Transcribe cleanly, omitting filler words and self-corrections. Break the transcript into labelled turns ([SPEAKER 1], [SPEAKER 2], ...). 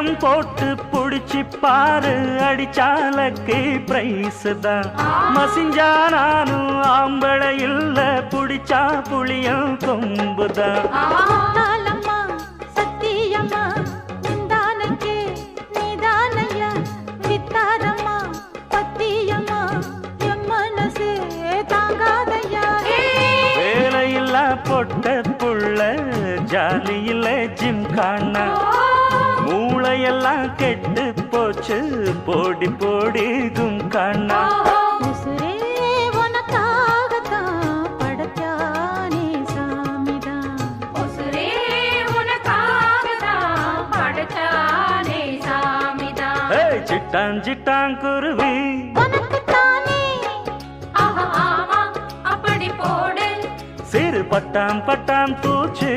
[SPEAKER 1] திட்டம் போட்டு புடிச்சு பாரு, அடிச்சாலக்கு பிரைஸ் தான். மசிஞ்சா நானும் ஆம்பளை இல்ல, புடிச்சா புளியும் கொம்புதான். பொட்ட புள்ள ஜாலியில ஜிம் காணா, மூளையெல்லாம் கெட்டு போச்சு போடி போடி கும் காணா. சிட்டான் சிட்டான் குருவி சிறு பட்டாம் பட்டாம் பூச்சு